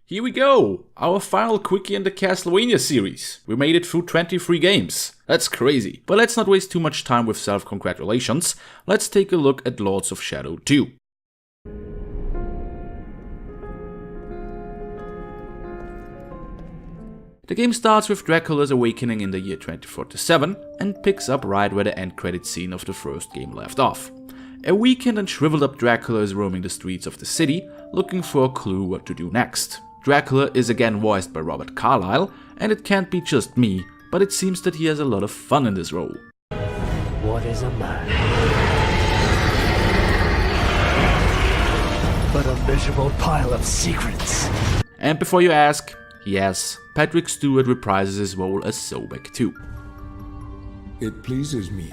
Here we go! Our final quickie in the Castlevania series. We made it through 23 games. That's crazy. But let's not waste too much time with self-congratulations. Let's take a look at Lords of Shadow 2. The game starts with Dracula's awakening in the year 2047 and picks up right where the end credit scene of the first game left off. A weakened and shriveled up Dracula is roaming the streets of the city, looking for a clue what to do next. Dracula is again voiced by Robert Carlyle, and it can't be just me, but it seems that he has a lot of fun in this role. What is a man? But a miserable pile of secrets. And before you ask, yes, Patrick Stewart reprises his role as Sobek too. It pleases me.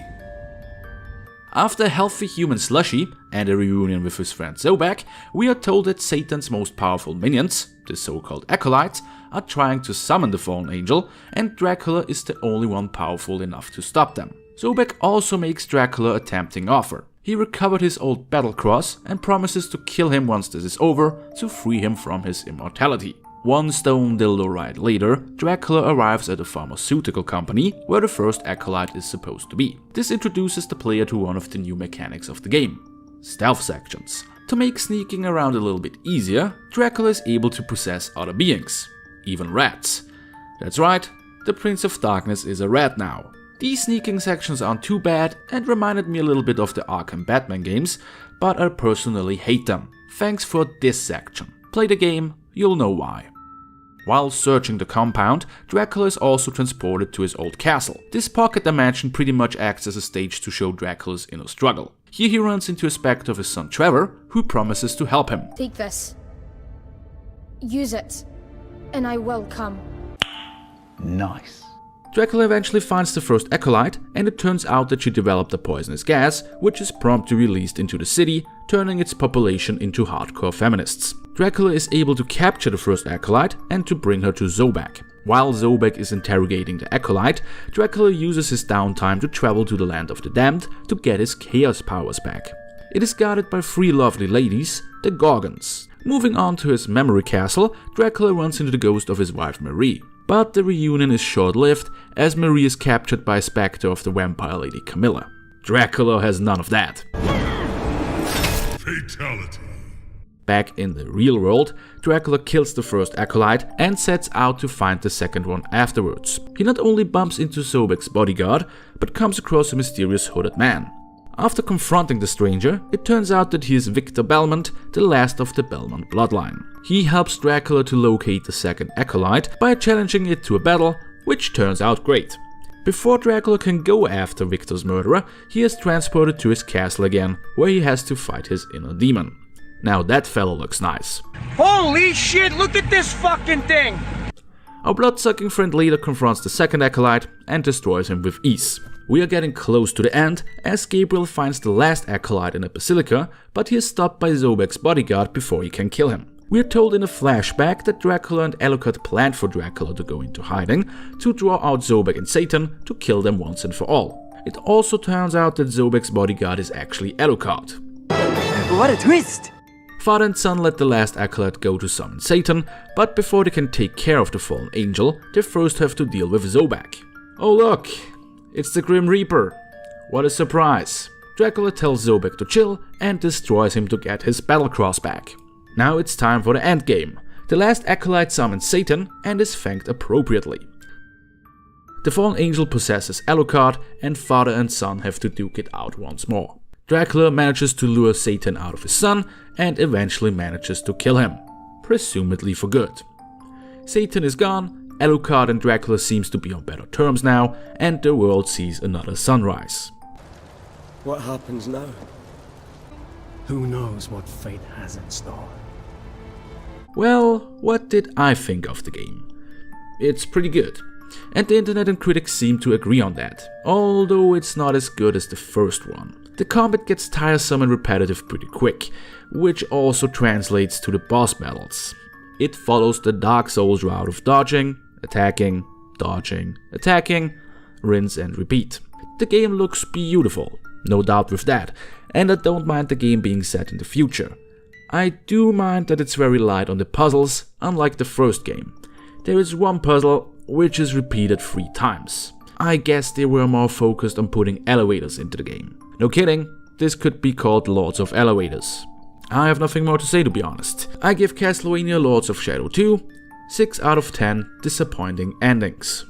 After a healthy human slushy and a reunion with his friend Sobek, we are told that Satan's most powerful minions, the so-called acolytes, are trying to summon the fallen angel, and Dracula is the only one powerful enough to stop them. Sobek also makes Dracula a tempting offer. He recovered his old battle cross and promises to kill him once this is over to free him from his immortality. One stone dildo ride later, Dracula arrives at a pharmaceutical company where the first acolyte is supposed to be. This introduces the player to one of the new mechanics of the game: stealth sections. To make sneaking around a little bit easier, Dracula is able to possess other beings, even rats. That's right, the Prince of Darkness is a rat now. These sneaking sections aren't too bad and reminded me a little bit of the Arkham Batman games, but I personally hate them. Thanks for this section. Play the game, you'll know why. While searching the compound, Dracula is also transported to his old castle. This pocket dimension pretty much acts as a stage to show Dracula's inner struggle. Here he runs into a spectre of his son Trevor, who promises to help him. Take this. Use it, and I will come. Nice. Dracula eventually finds the first acolyte, and it turns out that she developed a poisonous gas, which is promptly released into the city, turning its population into hardcore feminists. Dracula is able to capture the first acolyte and to bring her to Sobek. While Sobek is interrogating the acolyte, Dracula uses his downtime to travel to the land of the damned to get his chaos powers back. It is guarded by three lovely ladies, the Gorgons. Moving on to his memory castle, Dracula runs into the ghost of his wife Marie. But the reunion is short-lived, as Marie is captured by a spectre of the vampire lady Camilla. Dracula has none of that. Fatality. Back in the real world, Dracula kills the first acolyte and sets out to find the second one afterwards. He not only bumps into Sobek's bodyguard, but comes across a mysterious hooded man. After confronting the stranger, it turns out that he is Victor Belmont, the last of the Belmont bloodline. He helps Dracula to locate the second acolyte by challenging it to a battle, which turns out great. Before Dracula can go after Victor's murderer, he is transported to his castle again, where he has to fight his inner demon. Now that fellow looks nice. Holy shit, look at this fucking thing! Our blood-sucking friend later confronts the second acolyte and destroys him with ease. We are getting close to the end, as Gabriel finds the last acolyte in a basilica, but he is stopped by Sobek's bodyguard before he can kill him. We are told in a flashback that Dracula and Alucard planned for Dracula to go into hiding, to draw out Sobek and Satan to kill them once and for all. It also turns out that Sobek's bodyguard is actually Alucard. What a twist! Father and son let the last acolyte go to summon Satan, but before they can take care of the fallen angel, they first have to deal with Sobek. Oh look, it's the Grim Reaper. What a surprise. Dracula tells Sobek to chill and destroys him to get his battle cross back. Now it's time for the endgame. The last acolyte summons Satan and is thanked appropriately. The fallen angel possesses Alucard, and father and son have to duke it out once more. Dracula manages to lure Satan out of his son and eventually manages to kill him, presumably for good. Satan is gone, Alucard and Dracula seems to be on better terms now, and the world sees another sunrise. What happens now? Who knows what fate has in store? Well, what did I think of the game? It's pretty good, and the internet and critics seem to agree on that, although it's not as good as the first one. The combat gets tiresome and repetitive pretty quick, which also translates to the boss battles. It follows the Dark Souls route of dodging, attacking, rinse and repeat. The game looks beautiful, no doubt with that, and I don't mind the game being set in the future. I do mind that it's very light on the puzzles, unlike the first game. There is one puzzle which is repeated 3 times. I guess they were more focused on putting elevators into the game. No kidding, this could be called Lords of Elevators. I have nothing more to say, to be honest. I give Castlevania Lords of Shadow 2 6 out of 10 disappointing endings.